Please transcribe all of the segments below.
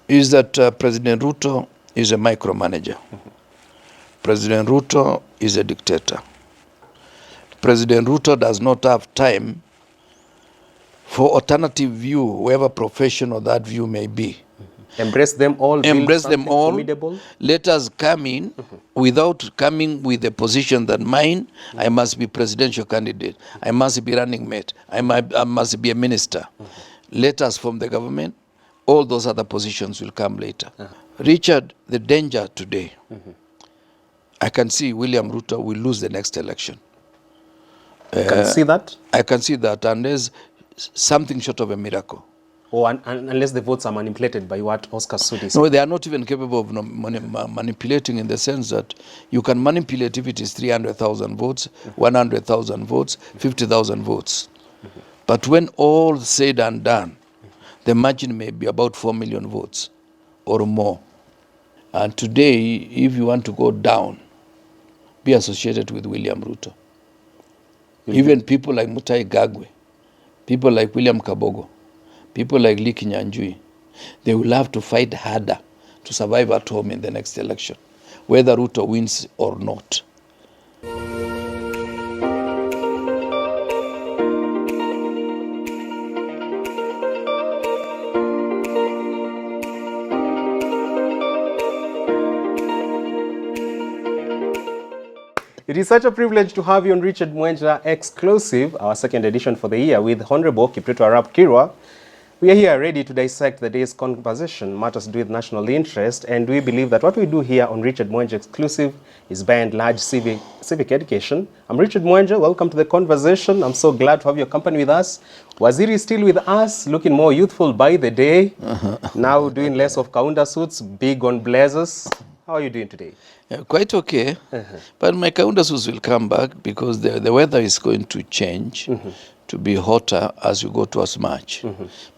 is that President Ruto is a micromanager. President Ruto is a dictator. President Ruto does not have time for alternative view, whatever professional that view may be. Embrace them all. Embrace them all. Formidable. Let us come in without coming with a position that mine, I must be presidential candidate. I must be running mate. I must be a minister. Let us form the government. All those other positions will come later. Richard, the danger today, I can see William Ruto will lose the next election. You can see that? I can see that, and there's something short of a miracle. Oh, unless the votes are manipulated by what Oscar Sudi said. No, they are not even capable of manipulating, in the sense that you can manipulate if it is 300,000 votes, 100,000 votes, 50,000 votes. But when all said and done, the margin may be about 4 million votes or more. And today, if you want to go down, be associated with William Ruto. Even people like Mutai Gagwe, people like William Kabogo, people like Lee Kinyanjui, they will have to fight harder to survive at home in the next election, whether Ruto wins or not. It is such a privilege to have you on Richard Mwenja Exclusive, our second edition for the year, with Honorable Kipruto Arap Kirwa. We are here ready to dissect the day's conversation, matters to do with national interest, and we believe that what we do here on Richard Mwenja Exclusive is by and large civic education. I'm Richard Mwenja, welcome to the conversation. I'm so glad to have your company with us. Waziri is still with us, looking more youthful by the day, now doing less of kaunda suits, big on blazers. How are you doing today? Quite okay, but my kaunda suits will come back because the weather is going to change to be hotter as we go towards March.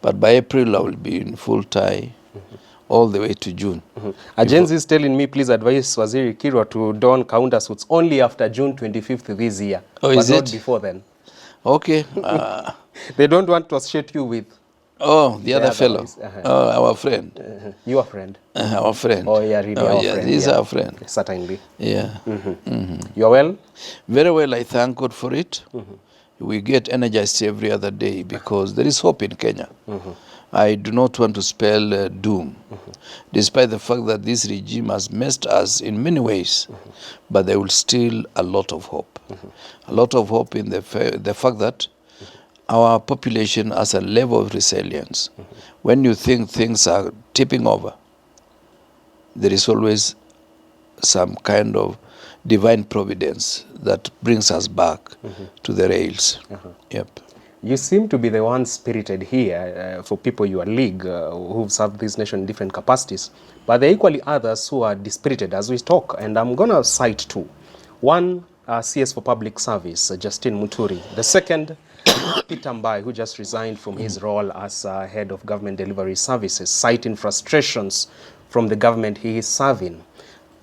But by April, I will be in full tie all the way to June. Agency is telling me, please advise Waziri Kirwa to don kaunda suits only after June 25th this year. Oh, but is not it? before then. Okay. They don't want to associate you with. Oh, the other fellow. Our friend. Your friend. Our friend. Oh, yeah, really, our friend. He's our friend. Certainly. Yeah. You're well? Very well, I thank God for it. We get energized every other day because there is hope in Kenya. I do not want to spell doom, despite the fact that this regime has messed us in many ways, but there will still a lot of hope. A lot of hope in the fact that our population has a level of resilience. When you think things are tipping over, there is always some kind of divine providence that brings us back to the rails. Yep. You seem to be the one spirited here for people in your league who've served this nation in different capacities, but there are equally others who are dispirited as we talk, and I'm going to cite two. One, CS for Public Service, Justin Muturi. The second, Peter Mbai, who just resigned from his role as head of government delivery services, citing frustrations from the government he is serving.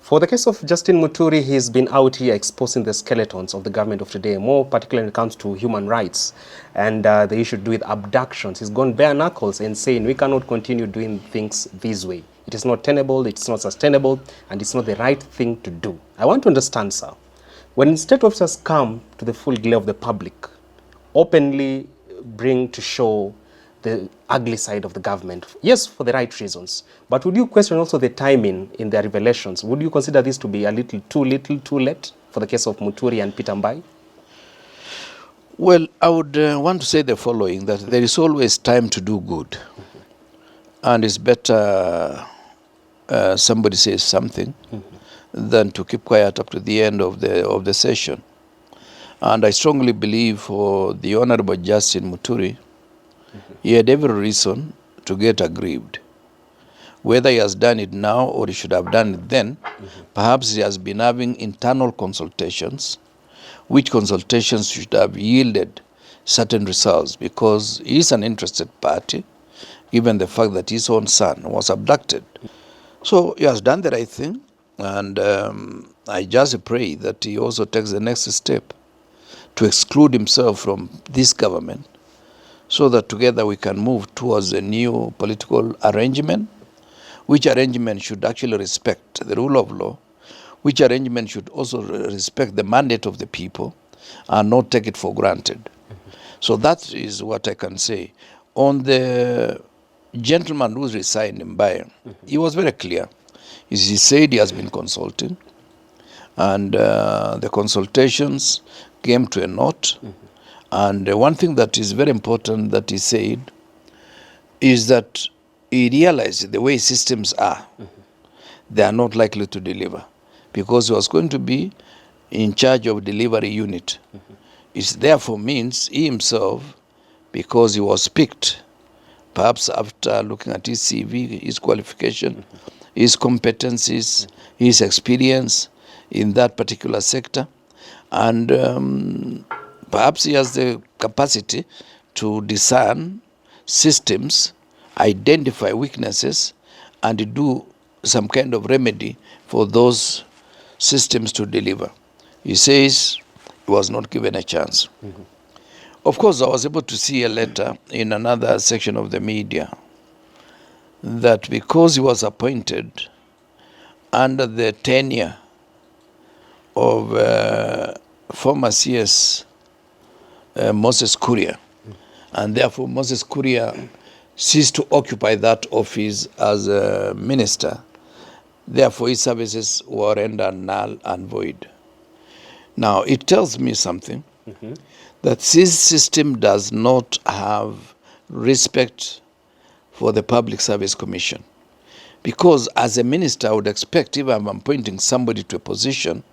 For the case of Justin Muturi, he's been out here exposing the skeletons of the government of today, more particularly when it comes to human rights and the issue to do with abductions. He's gone bare knuckles and saying we cannot continue doing things this way. It is not tenable, it's not sustainable, and it's not the right thing to do. I want to understand, sir, when state officers come to the full glare of the public, openly bring to show the ugly side of the government, yes, for the right reasons, but would you question also the timing in their revelations? Would you consider this to be a little, too late for the case of Muturi and Peter Mbai? Well, I would want to say the following, that there is always time to do good. And it's better somebody says something than to keep quiet up to the end of the session. And I strongly believe for the Honorable Justin Muturi, he had every reason to get aggrieved. Whether he has done it now or he should have done it then, perhaps he has been having internal consultations, which consultations should have yielded certain results, because he is an interested party, given the fact that his own son was abducted. So he has done the right thing, and I just pray that he also takes the next step to exclude himself from this government, so that together we can move towards a new political arrangement which arrangement should actually respect the rule of law, which arrangement should also respect the mandate of the people and not take it for granted. So that is what I can say. On the gentleman who resigned in Mbaye, he was very clear. He said he has been consulting, and the consultations came to a knot. And one thing that is very important that he said is that he realized the way systems are, they are not likely to deliver, because he was going to be in charge of delivery unit. It therefore means he himself, because he was picked, perhaps after looking at his CV, his qualification, his competencies, his experience in that particular sector, and perhaps he has the capacity to discern systems, identify weaknesses, and do some kind of remedy for those systems to deliver. He says he was not given a chance. Of course, I was able to see a letter in another section of the media that because he was appointed under the tenure of former CS Moses Kuria, and therefore Moses Kuria ceased to occupy that office as a minister. Therefore, his services were rendered null and void. Now, it tells me something, that this system does not have respect for the Public Service Commission. Because as a minister, I would expect, if I'm appointing somebody to a position,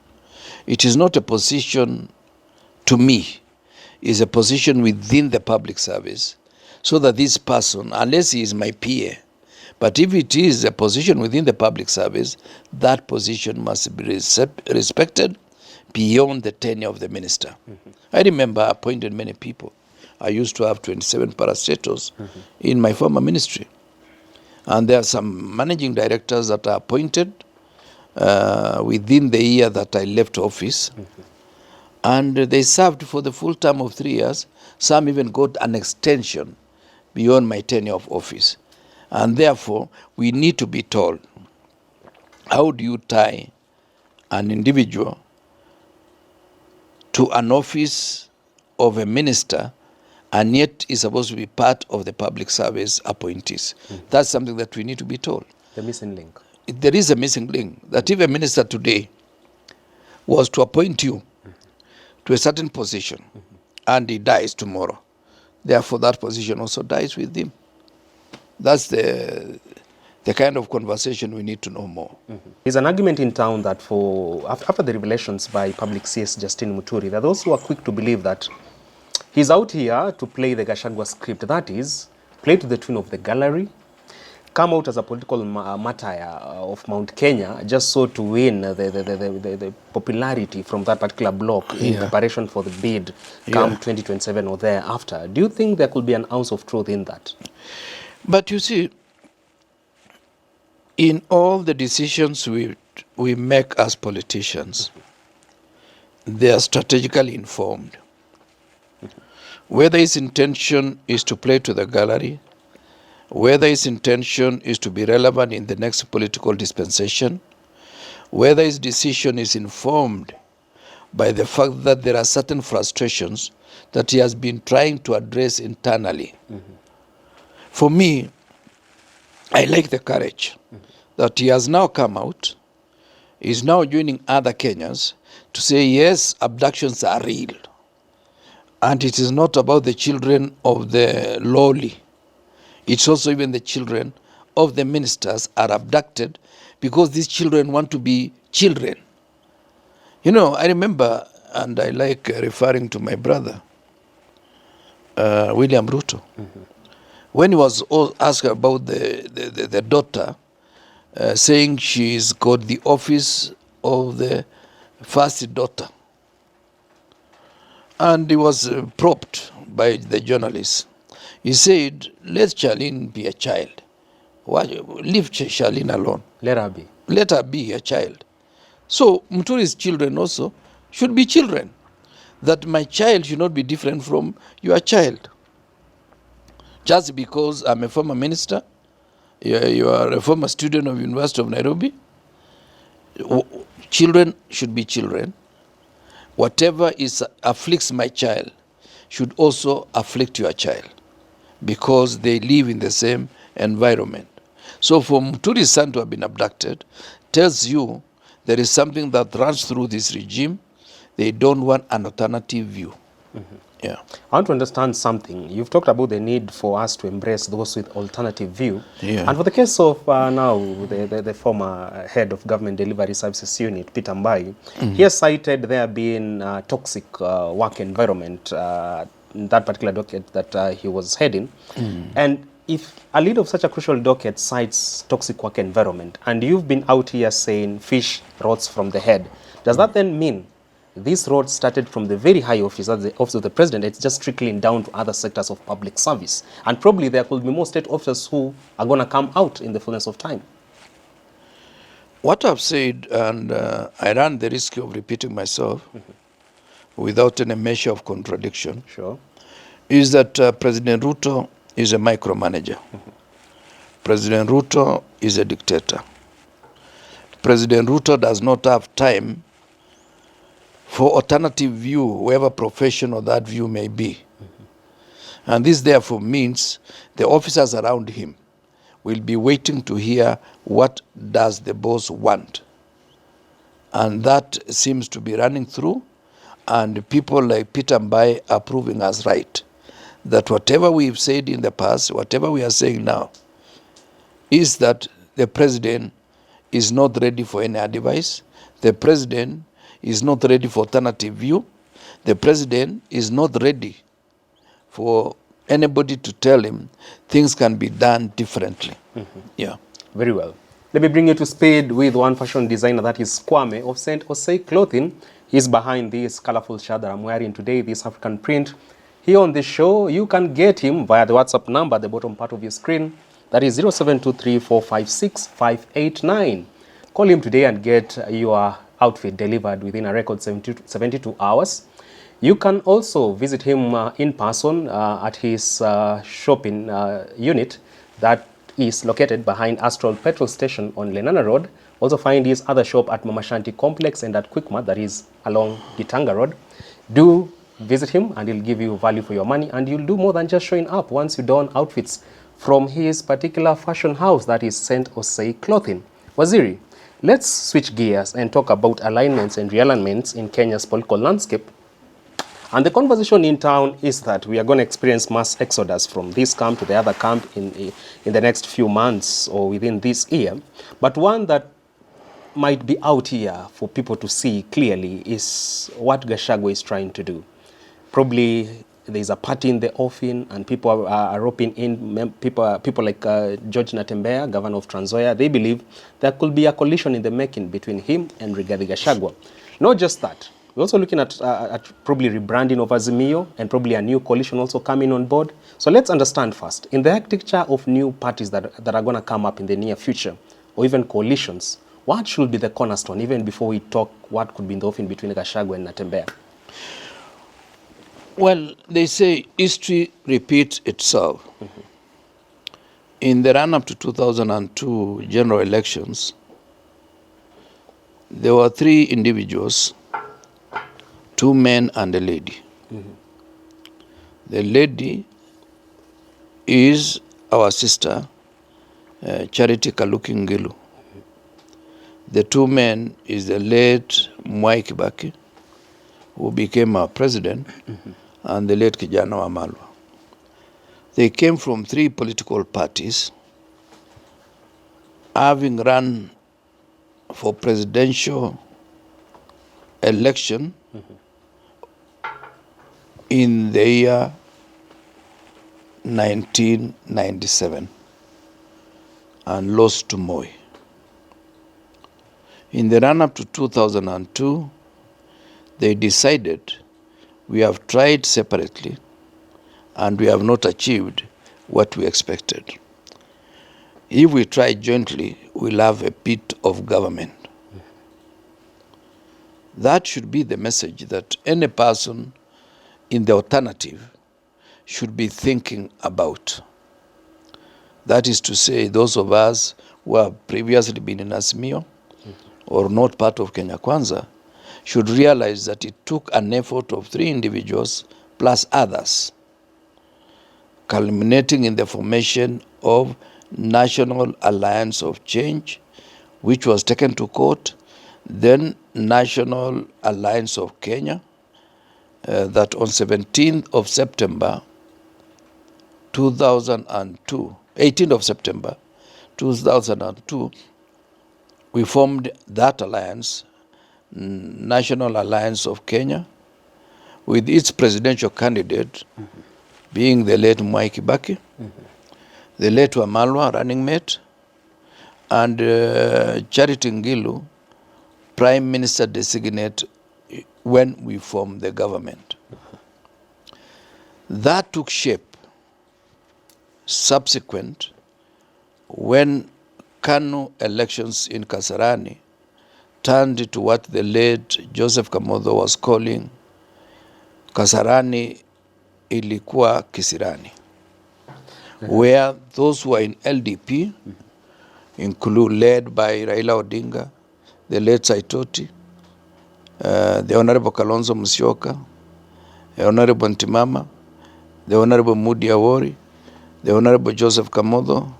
it is not a position to me, it's a position within the public service, so that this person, unless he is my peer, but if it is a position within the public service, that position must be respected beyond the tenure of the minister. I remember I appointed many people. I used to have 27 parastatals in my former ministry. And there are some managing directors that are appointed within the year that I left office. And they served for the full term of 3 years. Some even got an extension beyond my tenure of office. And therefore, we need to be told, how do you tie an individual to an office of a minister and yet is supposed to be part of the public service appointees? That's something that we need to be told. The missing link. There is a missing link, that if a minister today was to appoint you to a certain position and he dies tomorrow, therefore that position also dies with him. That's the kind of conversation we need to know more. There's an argument in town that after the revelations by public CS Justin Muturi, there are those who are quick to believe that he's out here to play the Gachagua script. That is, play to the tune of the gallery, come out as a political martyr of Mount Kenya, just so to win the popularity from that particular bloc in preparation for the bid come 2027 or thereafter. Do you think there could be an ounce of truth in that? But you see, in all the decisions we make as politicians, they are strategically informed. Whether his intention is to play to the gallery, whether his intention is to be relevant in the next political dispensation, whether his decision is informed by the fact that there are certain frustrations that he has been trying to address internally. For me, I like the courage that he has now come out, is now joining other Kenyans to say, yes, abductions are real. And it is not about the children of the lowly. It's also even the children of the ministers are abducted because these children want to be children. You know, I remember, and I like referring to my brother, William Ruto, when he was asked about the daughter, saying she's got the office of the first daughter. And he was probed by the journalists. He said, let Charlene be a child. Leave Charlene alone. Let her be. Let her be a child. So Muturi's children also should be children. That my child should not be different from your child. Just because I'm a former minister You are a former student of University of Nairobi. Children should be children. Whatever afflicts my child should also afflict your child, because they live in the same environment. So for Muturi's son to have been abducted tells you there is something that runs through this regime. They don't want an alternative view. Yeah. I want to understand something. You've talked about the need for us to embrace those with alternative view. Yeah. And for the case of now the former head of Government Delivery Services Unit, Peter Mbai, he has cited there being toxic work environment in that particular docket that he was heading. And if a leader of such a crucial docket cites toxic work environment, and you've been out here saying fish rots from the head, does that then mean this road started from the very high office, at the office of the president? It's just trickling down to other sectors of public service. And probably there could be more state officers who are going to come out in the fullness of time. What I've said, and I run the risk of repeating myself without any measure of contradiction, Sure. is that President Ruto is a micromanager. President Ruto is a dictator. President Ruto does not have time for alternative view, whoever professional that view may be. And this therefore means the officers around him will be waiting to hear what does the boss want. And that seems to be running through, and people like Peter Mbai are proving us right, that whatever we've said in the past, whatever we are saying now, is that the president is not ready for any advice. The president is not ready for alternative view. The president is not ready for anybody to tell him things can be done differently. Yeah. Very well. Let me bring you to speed with one fashion designer, that is Kwame of St. Osei Clothing. He's behind this colorful shirt that I'm wearing today, this African print. Here on the show, you can get him via the WhatsApp number at the bottom part of your screen. That is 0723456589. Call him today and get your outfit delivered within a record 72 hours. You can also visit him in person at his shopping unit that is located behind Astral Petrol Station on Lenana Road. Also find his other shop at Mama Shanti Complex and at Quickmart, that is along Gitanga Road. Do visit him and he'll give you value for your money, and you'll do more than just showing up once you don outfits from his particular fashion house, that is St. Osei Clothing. Waziri, let's switch gears and talk about alignments and realignments in Kenya's political landscape. And the conversation in town is that we are going to experience mass exodus from this camp to the other camp in the next few months or within this year. But one that might be out here for people to see clearly is what Gachagua is trying to do. Probably there's a party in the offing, and people are roping in people like George Natembeya, governor of Trans Nzoia. They believe there could be a collision in the making between him and Rigathi Gachagua. Not just that, we're also looking at probably rebranding of Azimio and probably a new coalition also coming on board. So let's understand first, in the architecture of new parties that are going to come up in the near future, or even coalitions, what should be the cornerstone, even before we talk what could be in the offing between Gachagua and Natembeya? Well, they say history repeats itself. In the run-up to 2002 general elections, there were three individuals, two men and a lady. The lady is our sister, Charity Kaluki Ngilu. The two men is the late Mwai Kibaki, who became our president, and the late Kijana Wamalwa. They came from three political parties, having run for presidential election in the year 1997 and lost to Moi. In the run-up to 2002, they decided we have tried separately and we have not achieved what we expected. If we try jointly, we'll have a bit of government. That should be the message that any person in the alternative should be thinking about. That is to say, those of us who have previously been in Azimio or not part of Kenya Kwanza should realize that it took an effort of 3 individuals plus others, culminating in the formation of National Alliance of Change, which was taken to court, then National Alliance of Kenya, that on 17th of September 2002, 18th of September 2002, we formed that alliance, National Alliance of Kenya, with its presidential candidate being the late Mwai Kibaki, the late Wamalwa, running mate, and Charity Ngilu, Prime Minister designate when we formed the government. That took shape subsequent when KANU elections in Kasarani turned to what the late Joseph Kamotho was calling Kasarani ilikuwa Kisirani, where those who are in LDP, include led by Raila Odinga, the late Saitoti, the Honorable Kalonzo Musyoka, the Honorable Ntimama, the Honorable Mudi Awori, the Honorable Joseph Kamotho,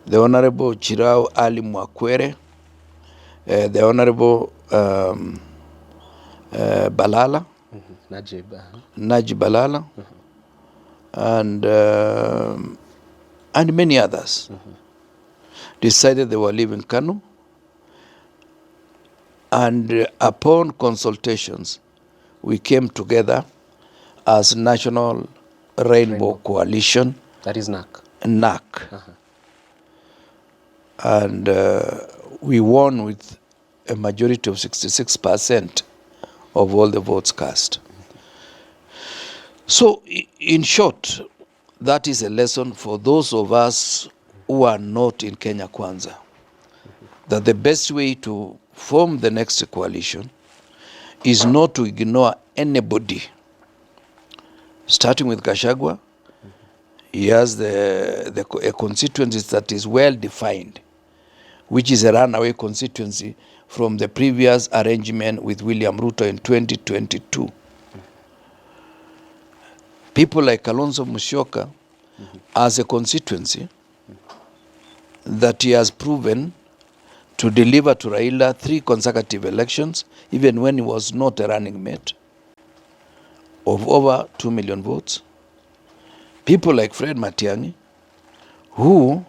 the Honorable Chirao Ali Mwakwere, the Honorable Balala, Najib Balala, and many others decided they were leaving KANU, and upon consultations we came together as National Rainbow Coalition. That is NAC. NAC. And we won with a majority of 66% of all the votes cast. So, in short, that is a lesson for those of us who are not in Kenya Kwanza, that the best way to form the next coalition is not to ignore anybody. Starting with Gachagua, he has a constituency that is well defined, which is a runaway constituency from the previous arrangement with William Ruto in 2022. People like Kalonzo Musyoka as a constituency that he has proven to deliver to Raila 3 consecutive elections, even when he was not a running mate, of over 2 million votes. People like Fred Matiang'i, who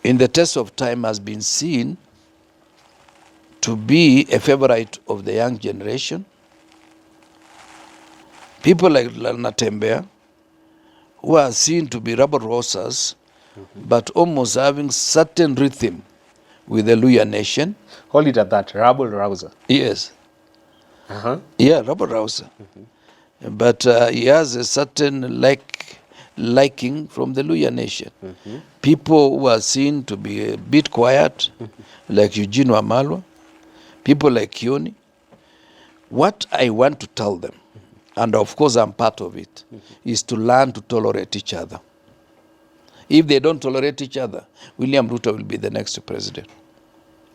in the test of time has been seen to be a favorite of the young generation. People like Natembea, who are seen to be rubber rosas, but almost having certain rhythm with the Luya nation. Hold it at that, rabble rouser. Yes. Yeah, rabble rouser. But he has a certain liking from the Luya nation. People who are seen to be a bit quiet, like Eugene Wamalwa, people like Kioni. What I want to tell them, and of course I'm part of it, is to learn to tolerate each other. If they don't tolerate each other, William Ruto will be the next president.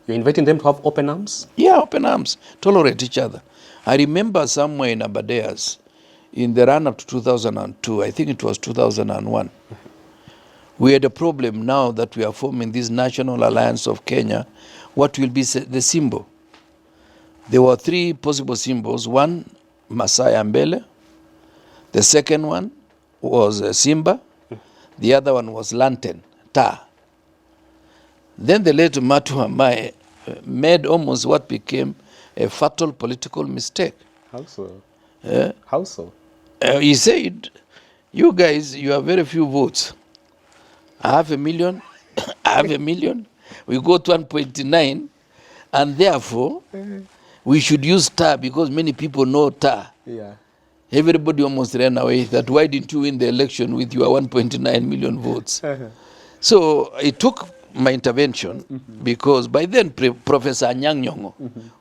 You're inviting them to have open arms? Yeah, open arms. Tolerate each other. I remember somewhere in Abadeas, in the run-up to 2002, I think it was 2001, we had a problem now that we are forming this National Alliance of Kenya. What will be the symbol? There were 3 possible symbols. One, Masai Mbele. The second one was Simba. The other one was lantern, taa. Then the late Matu Amai made almost what became a fatal political mistake. How so? How so? He said, you guys, you have very few votes. I have 1 million, I have 1 million. We got 1.9, and therefore, we should use taa because many people know taa. Yeah. Everybody almost ran away that why didn't you win the election with your 1.9 million votes? So it took my intervention because by then Professor Anyang' Nyong'o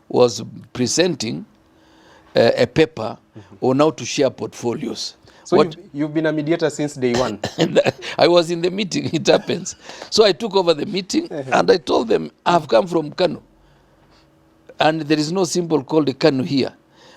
was presenting a paper on how to share portfolios So you've been a mediator since day one. I was in the meeting, it happens. So I took over the meeting and I told them, I've come from Kanu. And there is no symbol called Kanu here.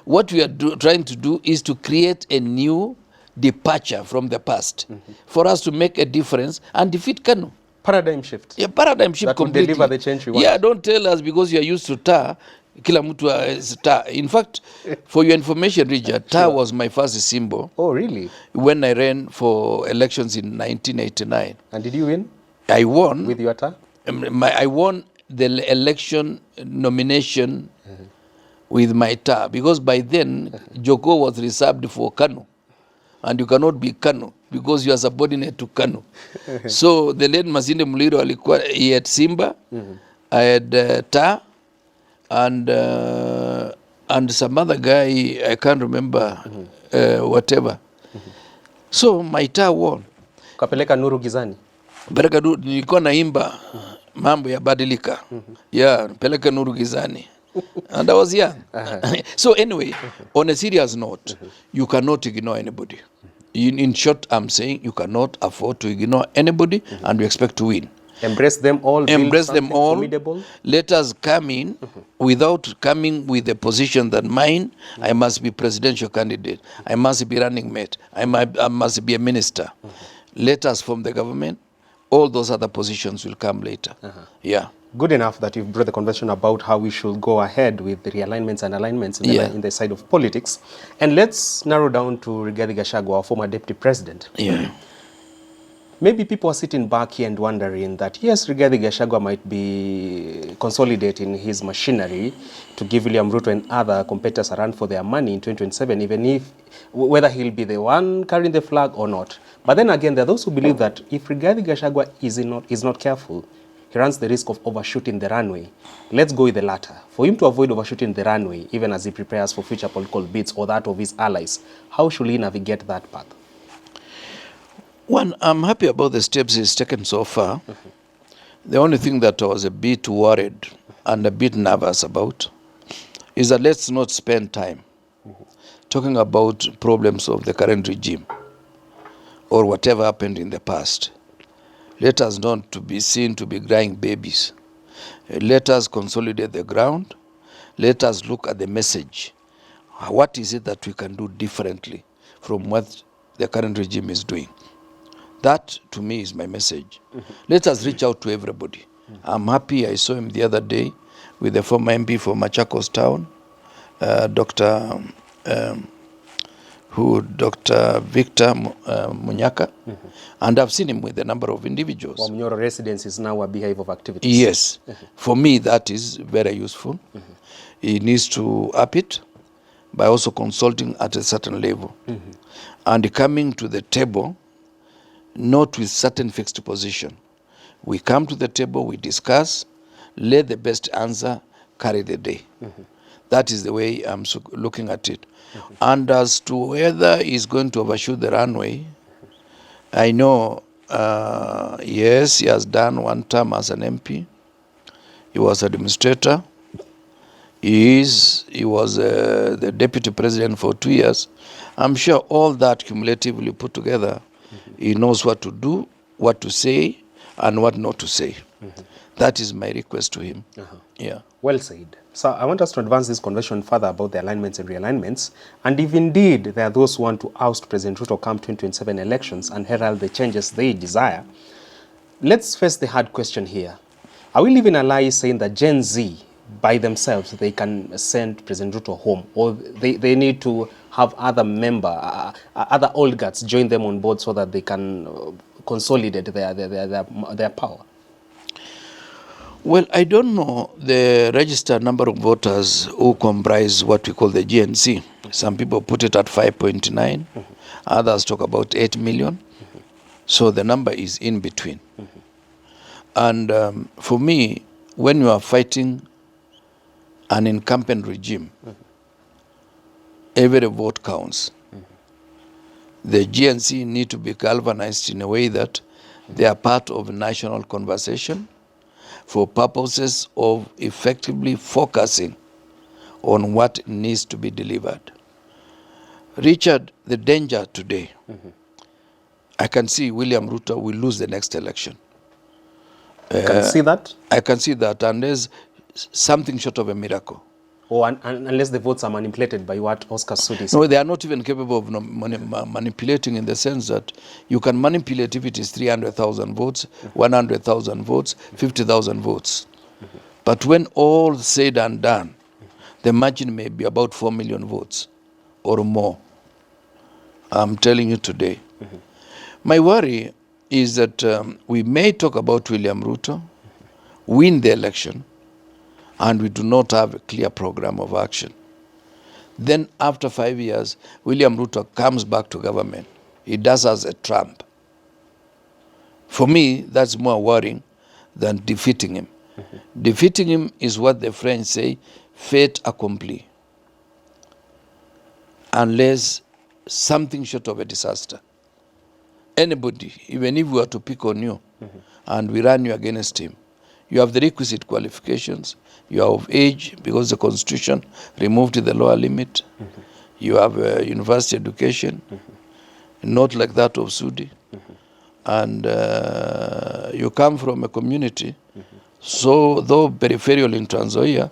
What we are trying to do is to create a new departure from the past for us to make a difference and defeat Kanu. Paradigm shift. Yeah, paradigm shift that completely. That will deliver the change we want. Yeah, don't tell us because you are used to tar, kila mtu is tar. In fact, for your information, Richard, tar was my first symbol. Oh, really? When I ran for elections in 1989. And did you win? I won. With your tar? I won the election nomination with my tar because by then, Joko was reserved for Kanu. And you cannot be Kanu because you are subordinate to Kanu. So the late Masinde Muliro alikuwa, he had Simba, I had tar, and some other guy, I can't remember, whatever. So my tar won. Kapeleka nuru gizani? Peleka nuru, nilikuwa naimba mambo ya badilika. Yeah, peleka nuru gizani. And I was young. So anyway, on a serious note, you cannot ignore anybody. In short, I'm saying you cannot afford to ignore anybody and you expect to win. Embrace them all. Embrace them all. Formidable. Let us come in without coming with a position that mine, I must be presidential candidate. I must be running mate. I must be a minister. Let us form the government. All those other positions will come later. Yeah. Good enough that you've brought the conversation about how we should go ahead with the realignments and alignments in the side of politics. And let's narrow down to Rigathi Gachagua, our former deputy president. Yeah. Maybe people are sitting back here and wondering that, yes, Rigathi Gachagua might be consolidating his machinery to give William Ruto and other competitors a run for their money in 2027, even if, whether he'll be the one carrying the flag or not. But then again, there are those who believe that if Rigathi Gachagua is not careful, he runs the risk of overshooting the runway. Let's go with the latter. For him to avoid overshooting the runway, even as he prepares for future political bids or that of his allies, how should he navigate that path? One, I'm happy about the steps he's taken so far. The only thing that I was a bit worried and a bit nervous about is that let's not spend time talking about problems of the current regime or whatever happened in the past. Let us not to be seen to be crying babies. Let us consolidate the ground. Let us look at the message. What is it that we can do differently from what the current regime is doing? That, to me, is my message. Let us reach out to everybody. I'm happy. I saw him the other day with the former MP for Machakos Town, Dr. Victor Munyaka, and I've seen him with a number of individuals. Manyora residence is now a beehive of activities. Yes. For me, that is very useful. He needs to up it by also consulting at a certain level and coming to the table not with certain fixed position. We come to the table, we discuss, let the best answer carry the day. That is the way I'm looking at it. And as to whether he's going to overshoot the runway, I know, yes, he has done one term as an MP. He was administrator. He was the deputy president for 2 years. I'm sure all that cumulatively put together, he knows what to do, what to say, and what not to say. That is my request to him. Yeah. Well said. So I want us to advance this conversation further about the alignments and realignments. And if indeed there are those who want to oust President Ruto come 2027 elections and herald the changes they desire, let's face the hard question here. Are we living a lie saying that Gen Z, by themselves, they can send President Ruto home, or they need to have other other oligarchs join them on board so that they can consolidate their power? Well, I don't know the registered number of voters who comprise what we call the GNC. Some people put it at 5.9. Others talk about 8 million. So the number is in between. And for me, when you are fighting an incumbent regime, every vote counts. The GNC need to be galvanized in a way that they are part of a national conversation for purposes of effectively focusing on what needs to be delivered. Richard, the danger today, I can see William Ruto will lose the next election. You can see that? I can see that, unless something short of a miracle. Or unless the votes are manipulated by what Oscar Sudi said. No, they are not even capable of manipulating, in the sense that you can manipulate if it is 300,000 votes, 100,000 votes, 50,000 votes. But when all said and done, the margin may be about 4 million votes or more. I'm telling you today. My worry is that we may talk about William Ruto, win the election, and we do not have a clear program of action. Then after 5 years, William Ruto comes back to government. He does as a Trump. For me, that's more worrying than defeating him. Defeating him is what the French say, fait accompli. Unless something short of a disaster. Anybody, even if we were to pick on you, and we run you against him, you have the requisite qualifications. You are of age, because the Constitution removed the lower limit. You have a university education, not like that of Sudi. And you come from a community, so though peripheral in Trans Nzoia,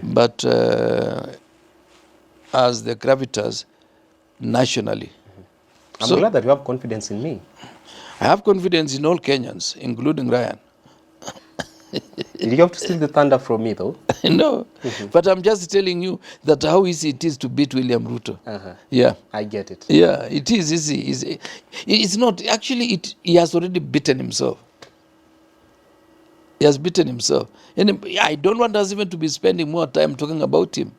but as the gravitas nationally. I'm glad that you have confidence in me. I have confidence in all Kenyans, including Ryan. Did you have to steal the thunder from me, though? No, but I'm just telling you that how easy it is to beat William Ruto. Yeah. I get it. Yeah, it is easy. It's not. Actually, he has already beaten himself. He has beaten himself. And I don't want us even to be spending more time talking about him.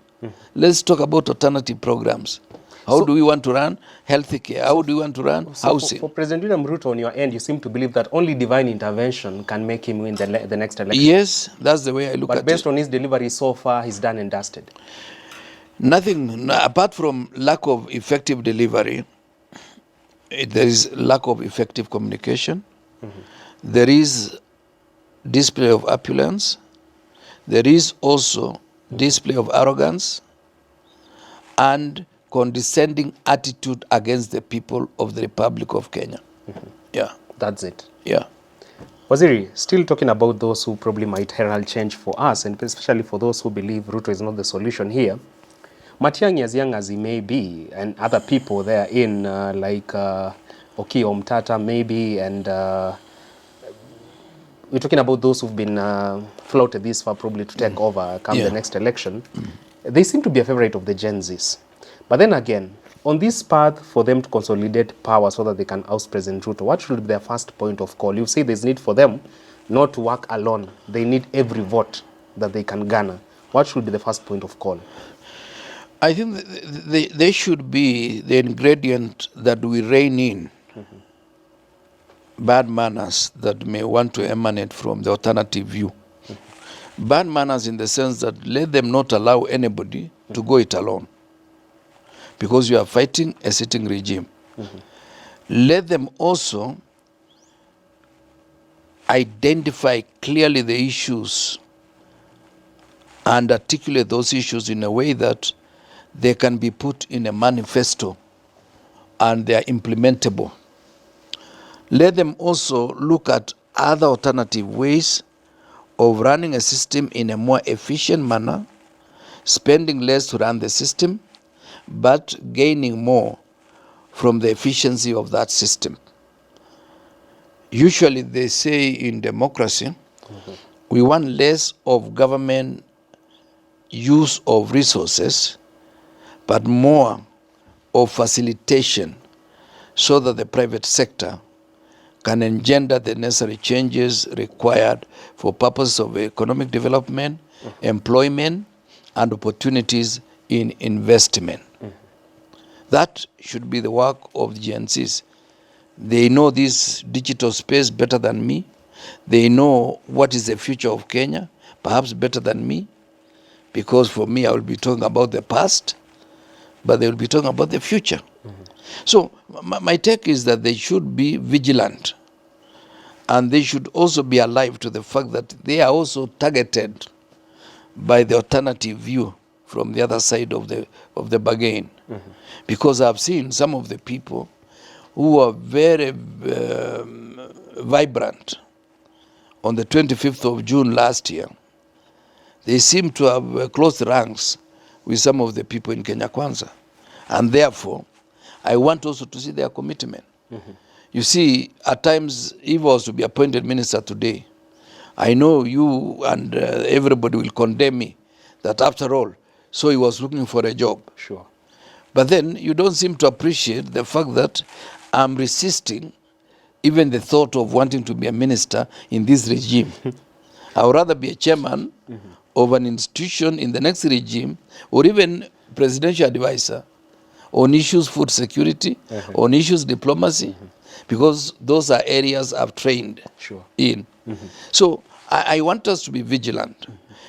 Let's talk about alternative programs. How do we want to run health care? How do we want to run housing? For President William Ruto, on your end, you seem to believe that only divine intervention can make him win the next election. Yes, that's the way I look at it. But based on his delivery so far, he's done and dusted. Nothing, apart from lack of effective delivery, there is lack of effective communication. There is display of opulence. There is also display of arrogance and condescending attitude against the people of the Republic of Kenya. Yeah. That's it. Yeah. Waziri, still talking about those who probably might herald change for us, and especially for those who believe Ruto is not the solution here. Matiang'i, as young as he may be, and other people there in like Okiya Omtata maybe, and we're talking about those who've been floated this far probably to take over come the next election. They seem to be a favorite of the Gen Zs. But then again, on this path for them to consolidate power so that they can oust President Ruto, what should be their first point of call? You say there's need for them not to work alone. They need every vote that they can garner. What should be the first point of call? I think they should be the ingredient that we rein in bad manners that may want to emanate from the alternative view. Bad manners in the sense that let them not allow anybody to go it alone, because you are fighting a sitting regime. Let them also identify clearly the issues and articulate those issues in a way that they can be put in a manifesto and they are implementable. Let them also look at other alternative ways of running a system in a more efficient manner, spending less to run the system, but gaining more from the efficiency of that system. Usually they say in democracy, we want less of government use of resources, but more of facilitation so that the private sector can engender the necessary changes required for purposes of economic development, employment, and opportunities in investment. That should be the work of the Gen Zs. They know this digital space better than me. They know what is the future of Kenya, perhaps better than me, because for me, I will be talking about the past, but they will be talking about the future. So my take is that they should be vigilant, and they should also be alive to the fact that they are also targeted by the alternative view from the other side of the bargain. Because I've seen some of the people who are very vibrant on the 25th of June last year. They seem to have close ranks with some of the people in Kenya Kwanza. And therefore, I want also to see their commitment. You see, at times, if I was to be appointed minister today, I know you and everybody will condemn me that after all, so he was looking for a job. Sure. But then you don't seem to appreciate the fact that I'm resisting even the thought of wanting to be a minister in this regime. I would rather be a chairman of an institution in the next regime, or even presidential advisor on issues food security, on issues diplomacy, because those are areas I've trained in. So I want us to be vigilant.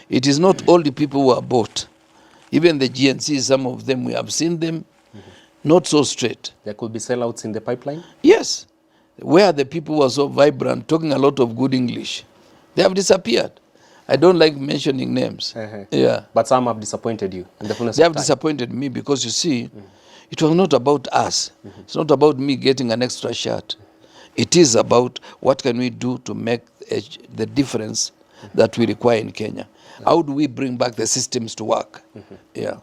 It is not all the people who are bought. Even the GNC, some of them, we have seen them, not so straight. There could be sellouts in the pipeline? Yes. Where are the people who are so vibrant, talking a lot of good English? They have disappeared. I don't like mentioning names. Yeah. But some have disappointed you in the fullness They of have time. disappointed me because, you see, it was not about us. It's not about me getting an extra shirt. It is about what can we do to make the difference that we require in Kenya. How do we bring back the systems to work? Yeah.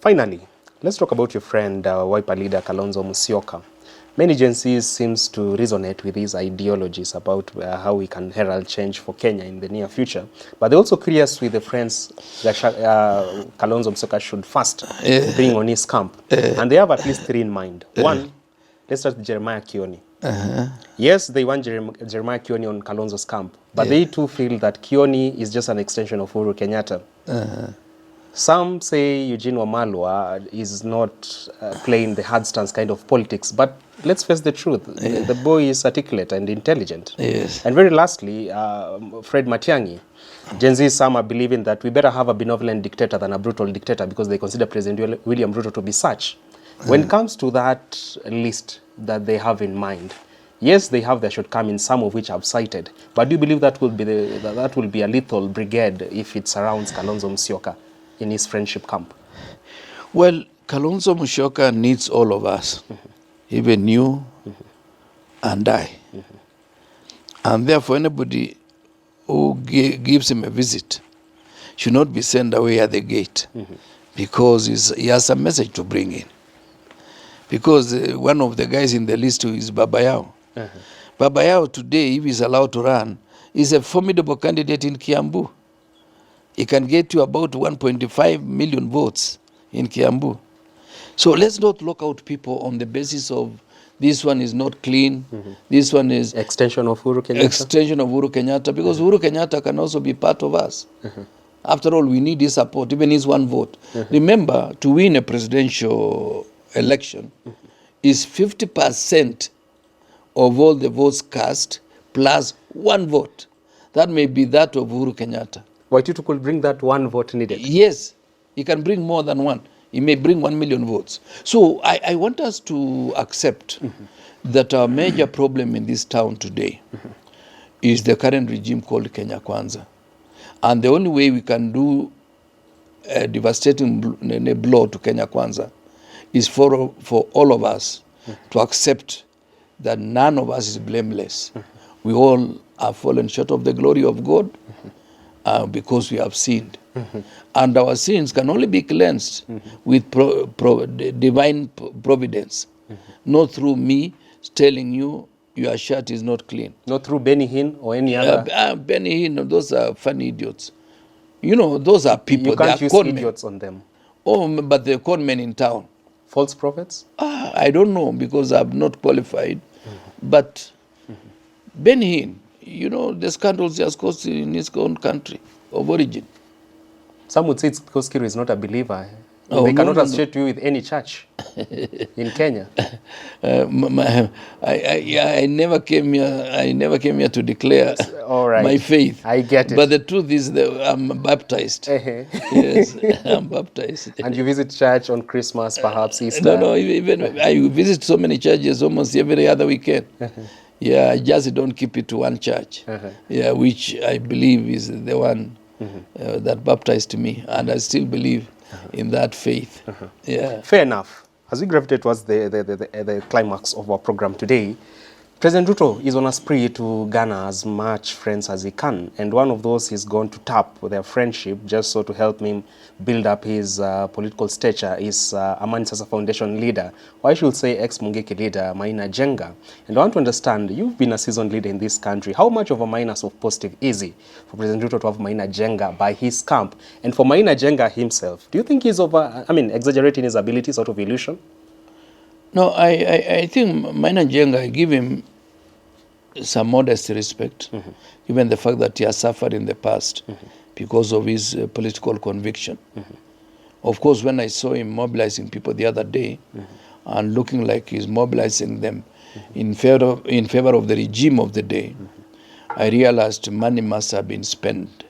Finally, let's talk about your friend, Wiper leader Kalonzo Musyoka. Many Gen Zs seems to resonate with these ideologies about how we can herald change for Kenya in the near future. But they're also curious with the friends that Kalonzo Musyoka should first bring on his camp. And they have at least three in mind. One, let's start with Jeremiah Kioni. Yes, they want Jeremiah Kioni on Kalonzo's camp, but they too feel that Kioni is just an extension of Uhuru Kenyatta. Some say Eugene Wamalwa is not playing the hard stance kind of politics, but let's face the truth. The boy is articulate and intelligent. Yes. And very lastly, Fred Matiang'i. Gen Z, some are believing that we better have a benevolent dictator than a brutal dictator because they consider President William Ruto to be such. When it comes to that list that they have in mind, yes, they have their shortcomings, some of which I've cited, but do you believe that will be a lethal brigade if it surrounds Kalonzo Musyoka in his friendship camp? Well, Kalonzo Musyoka needs all of us, even you and I. And therefore, anybody who gives him a visit should not be sent away at the gate because he has a message to bring in. Because one of the guys in the list is Babayao. Babayao today, if he's allowed to run, is a formidable candidate in Kiambu. He can get you about 1.5 million votes in Kiambu. So let's not lock out people on the basis of this one is not clean, this one is extension of Uhuru Kenyatta, because Uhuru Kenyatta can also be part of us. After all, we need his support, even his one vote. Remember, to win a presidential election is 50% of all the votes cast plus one vote. That may be that of Uhuru Kenyatta. Waititu could bring that one vote needed. Yes, he can bring more than one. He may bring 1 million votes. So I want us to accept that our major problem in this town today is the current regime called Kenya Kwanza. And the only way we can do a devastating blow to Kenya Kwanza is for all of us to accept that none of us is blameless. We all have fallen short of the glory of God because we have sinned. And our sins can only be cleansed with divine providence, not through me telling you your shirt is not clean. Not through Benny Hinn or any other. Benny Hinn, those are funny idiots. You know, those are people. You can't use idiots on them. Oh, but they're con men in town. False prophets? I don't know because I'm not qualified. But Benny Hinn, you know, the scandals he has caused in his own country of origin. Some would say it's because Kiru is not a believer. They cannot associate you with any church in Kenya. I never came here. I never came here to declare my faith. I get it. But the truth is that I'm baptized. Yes, I'm baptized. And you visit church on Christmas, perhaps Easter? No, even I visit so many churches almost every other weekend. Yeah, I just don't keep it to one church. Yeah, which I believe is the one that baptized me, and I still believe in that faith. Yeah. Fair enough. As we gravitate towards the climax of our program today, President Ruto is on a spree to garner as much friends as he can, and one of those he's going to tap their friendship just so to help him build up his political stature is Amani Sasa Foundation leader, or I should say ex-Mungiki leader, Maina Jenga. And I want to understand, you've been a seasoned leader in this country. How much of a minus of positive is it for President Ruto to have Maina Jenga by his camp? And for Maina Jenga himself, do you think he's exaggerating his abilities out of illusion? No, I think Maina Jenga, I give him some modest respect, given the fact that he has suffered in the past because of his political conviction. Of course, when I saw him mobilizing people the other day and looking like he's mobilizing them in favor of the regime of the day, I realized money must have been spent.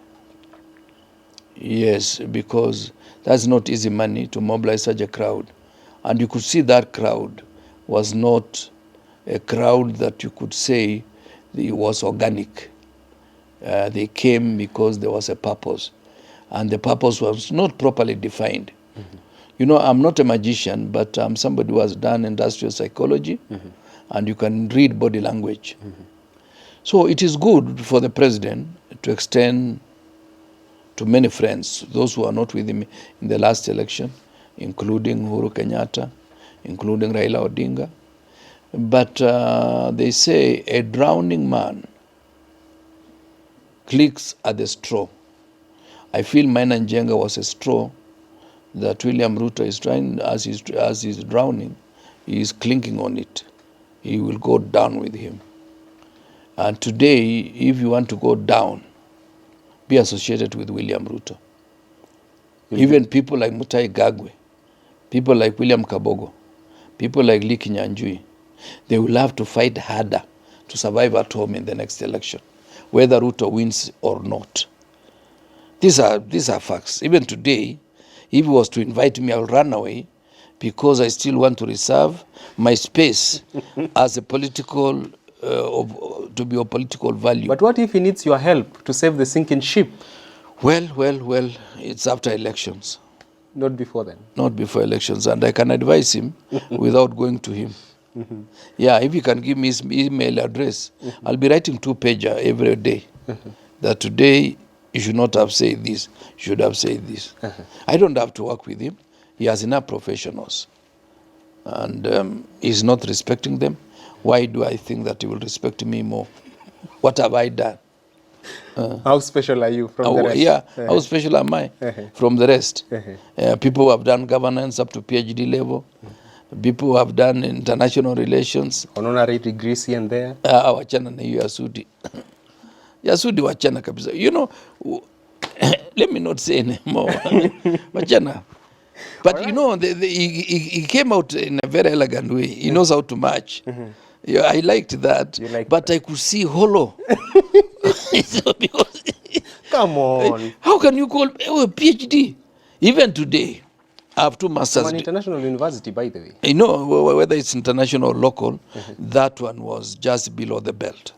Yes, because that's not easy money to mobilize such a crowd. And you could see that crowd was not a crowd that you could say it was organic. They came because there was a purpose. And the purpose was not properly defined. You know, I'm not a magician, but I'm somebody who has done industrial psychology, and you can read body language. So it is good for the president to extend to many friends, those who are not with him in the last election, including Uhuru Kenyatta, including Raila Odinga. But they say a drowning man clicks at the straw. I feel Maina Jenga was a straw that William Ruto is trying, as he's drowning, he is clinking on it. He will go down with him. And today, if you want to go down, be associated with William Ruto. Even people like Mutai Gagwe, people like William Kabogo, people like Lee Kinyanjui, they will have to fight harder to survive at home in the next election, whether Ruto wins or not. These are facts. Even today, if he was to invite me, I'll run away because I still want to reserve my space as a political, to be of political value. But what if he needs your help to save the sinking ship? Well, it's after elections. Not before then? Not before elections. And I can advise him without going to him. Yeah, if he can give me his email address, I'll be writing 2-pager every day. That today, you should not have said this, you should have said this. I don't have to work with him. He has enough professionals. And he's not respecting them. Why do I think that he will respect me more? What have I done? How special are you from the rest? Yeah, how special am I from the rest? People who have done governance up to PhD level. People who have done international relations. Honorary degrees here and there. Wachana na hiyo Yasudi. Yasudi wachana kabisa. You know, let me not say anymore. Wachana. But right. You know, he came out in a very elegant way. He knows how to match. Yeah, I liked that. But I could see hollow. So because come on. How can you call a PhD? Even today, I have 2 masters. From an international university, by the way. You know, whether it's international or local, that one was just below the belt.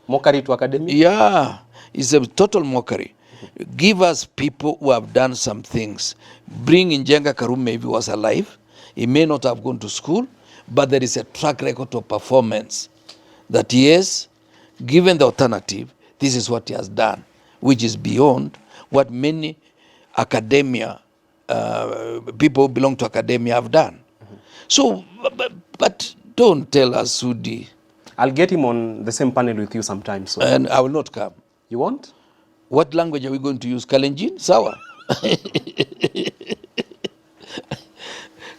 Mockery to academy? Yeah, it's a total mockery. Give us people who have done some things. Bring in Njenga Karume if he was alive. He may not have gone to school, but there is a track record of performance that yes, given the alternative, this is what he has done, which is beyond what many academia, people who belong to academia have done. So, but don't tell us, Sudi. I'll get him on the same panel with you sometime. So. And I will not come. You won't? What language are we going to use? Kalenjin? Sawa.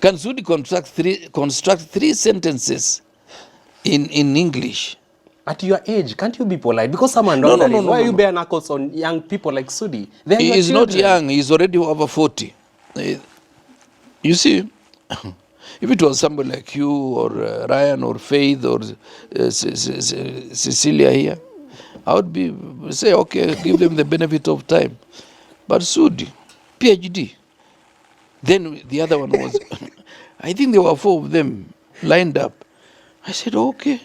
Can Sudi construct three sentences in English? At your age, can't you be polite? Because someone no, why you bare knuckles on young people like Sudi? He is not young. He's already over 40. You see, if it was somebody like you or Ryan or Faith or Cecilia here, I would say, okay, give them the benefit of time. But Sudi, PhD. Then the other one was, I think there were 4 of them lined up. I said, okay.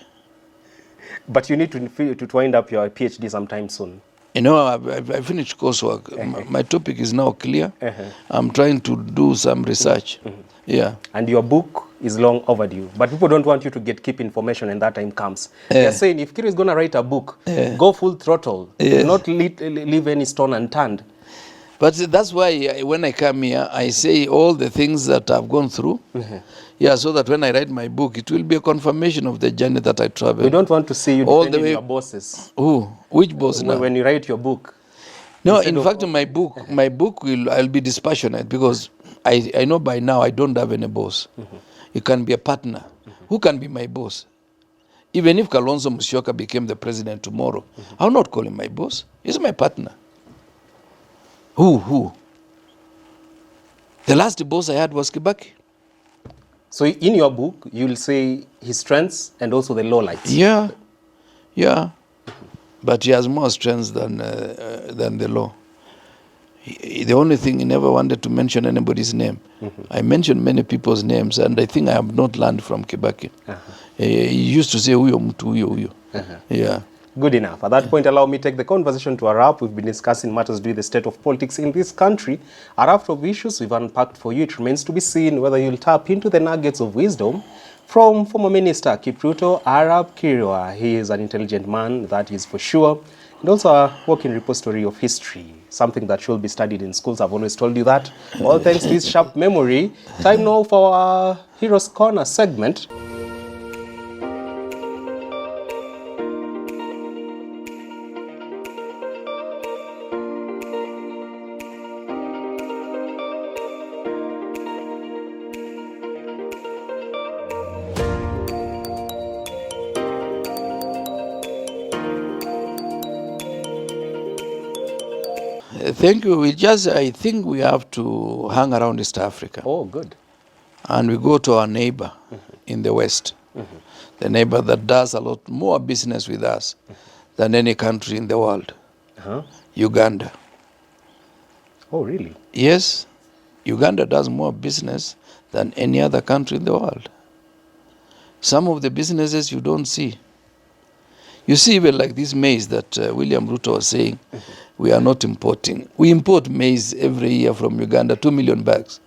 But you need to wind up your PhD sometime soon. You know, I finished coursework. My topic is now clear. I'm trying to do some research. Yeah. And your book is long overdue. But people don't want you to keep information when that time comes. They're saying if Kiri is going to write a book, go full throttle. Do not leave any stone unturned. But that's why when I come here, I say all the things that I've gone through. Yeah, so that when I write my book, it will be a confirmation of the journey that I traveled. We don't want to see you all defending your bosses. Who? Which boss now? When you write your book. No, in fact, my book I'll be dispassionate because I know by now I don't have any boss. It can be a partner. Who can be my boss? Even if Kalonzo Musyoka became the president tomorrow, I'll not call him my boss. He's my partner. Who? The last boss I had was Kibaki. So in your book, you'll say his strengths and also the lowlights. Yeah. But he has more strengths than the law. The only thing, he never wanted to mention anybody's name. I mentioned many people's names, and I think I have not learned from Kibaki. He used to say, huyo mtu, huyo. Yeah. Good enough. At that point, allow me to take the conversation to a wrap. We've been discussing matters to do with the state of politics in this country. A raft of issues we've unpacked for you. It remains to be seen whether you'll tap into the nuggets of wisdom from former Minister Ruto, Arab Kirwa. He is an intelligent man, that is for sure, and also a working repository of history, something that should be studied in schools. I've always told you that. All thanks to his sharp memory. Time now for our Heroes Corner segment. Thank you. I think we have to hang around East Africa. Oh, good. And we go to our neighbor in the West. The neighbor that does a lot more business with us than any country in the world. Uganda. Oh, really? Yes. Uganda does more business than any other country in the world. Some of the businesses you don't see. You see, even like this maize that William Ruto was saying, we are not importing. We import maize every year from Uganda, 2 million bags.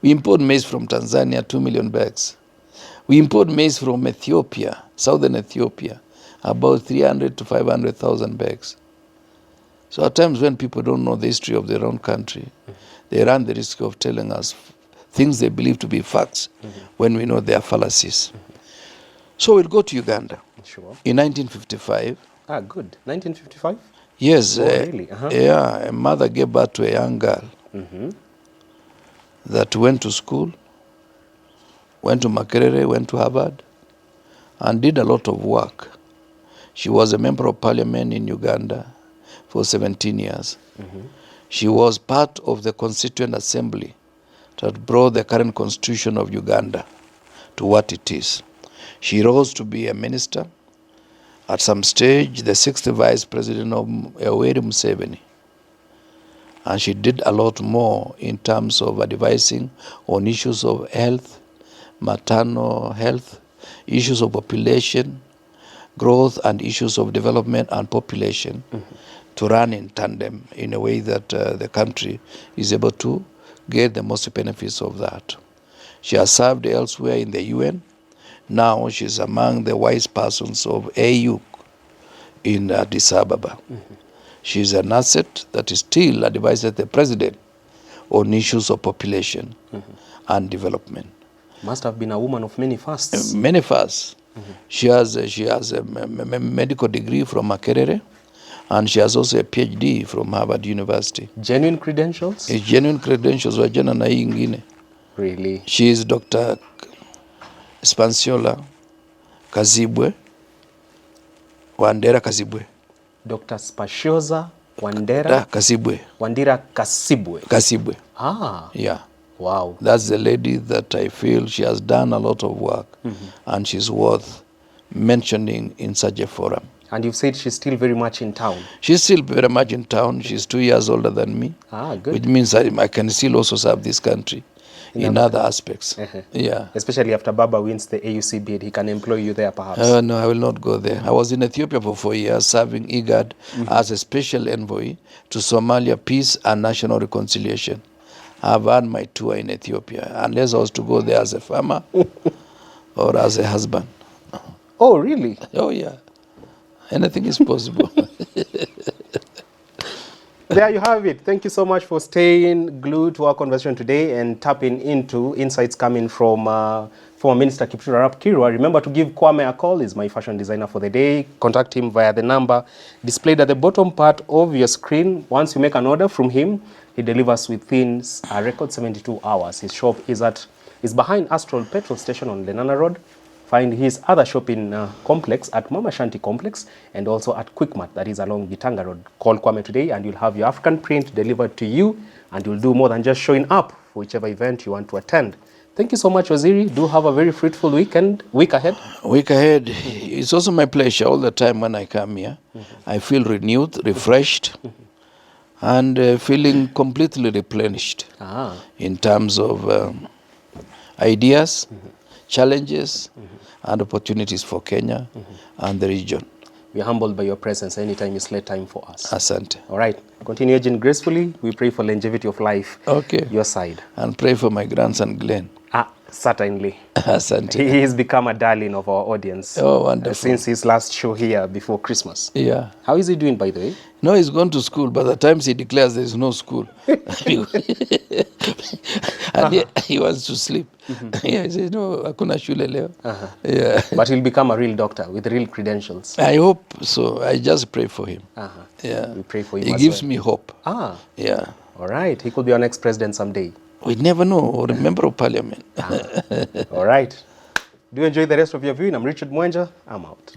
We import maize from Tanzania, 2 million bags. We import maize from Ethiopia, southern Ethiopia, about 300 to 500,000 bags. So at times when people don't know the history of their own country, they run the risk of telling us things they believe to be facts when we know they are fallacies. So we'll go to Uganda. Sure. In 1955. Ah, good. 1955? Yes. Oh, really? Yeah, a mother gave birth to a young girl that went to school, went to Makerere, went to Harvard, and did a lot of work. She was a member of parliament in Uganda for 17 years. She was part of the Constituent Assembly that brought the current constitution of Uganda to what it is. She rose to be a minister. At some stage, the 6th vice president of Yoweri Museveni. And she did a lot more in terms of advising on issues of health, maternal health, issues of population, growth, and issues of development and population to run in tandem in a way that the country is able to get the most benefits of that. She has served elsewhere in the UN. Now she's among the wise persons of AU in Addis Ababa. She's an asset that is still advising the president on issues of population and development. Must have been a woman of many firsts. Many firsts. She has a medical degree from Makerere, and she has also a PhD from Harvard University. Genuine credentials? Genuine credentials wajana na hii ingine. Really? She is Dr. Spansiola Kazibwe, Wandera Kazibwe. Dr. Spaciosa Wandera Kasibwe. Wandira Kasibwe. Kasibwe. Ah. Yeah. Wow. That's the lady that I feel she has done a lot of work and she's worth mentioning in such a forum. And you've said she's still very much in town. She's still very much in town. She's 2 years older than me. Ah, good. Which means I can still also serve this country in other aspects. Yeah. Especially after Baba wins the AUC bid, he can employ you there perhaps. No, I will not go there. I was in Ethiopia for 4 years, serving IGAD as a special envoy to Somalia peace and national reconciliation. I've had my tour in Ethiopia, unless I was to go there as a farmer or as a husband. Oh, really? Oh, yeah. Anything is possible. There you have it. Thank you so much for staying glued to our conversation today and tapping into insights coming from former Minister Kipchumba Arap Kirwa. Remember to give Kwame a call. He's my fashion designer for the day. Contact him via the number displayed at the bottom part of your screen. Once you make an order from him, he delivers within a record 72 hours. His shop is behind Astral Petrol Station on Lenana Road. Find his other shopping complex at Mama Shanti Complex and also at Quickmart, that is along Gitanga Road. Call Kwame today and you'll have your African print delivered to you, and you'll do more than just showing up for whichever event you want to attend. Thank you so much, Waziri. Do have a very fruitful week ahead. Week ahead. It's also my pleasure all the time when I come here. I feel renewed, refreshed, and feeling completely replenished in terms of ideas, challenges, and opportunities for Kenya and the region. We are humbled by your presence. Anytime is late time for us. Asante. All right. Continue aging gracefully. We pray for longevity of life. Okay. Your side. And pray for my grandson, Glenn. Certainly. Asante. He has become a darling of our audience. Oh, wonderful. Since his last show here before Christmas. Yeah. How is he doing, by the way? No, he's gone to school. By the time he declares there is no school. And he wants to sleep. Yeah, he says, no, hakuna shule leo. Yeah. But he'll become a real doctor with real credentials. I hope so. I just pray for him. Yeah. We pray for him. He gives me hope. Yeah. All right. He could be our next president someday. We never know, or a member of parliament. All right. Do enjoy the rest of your viewing. I'm Richard Mwenja. I'm out.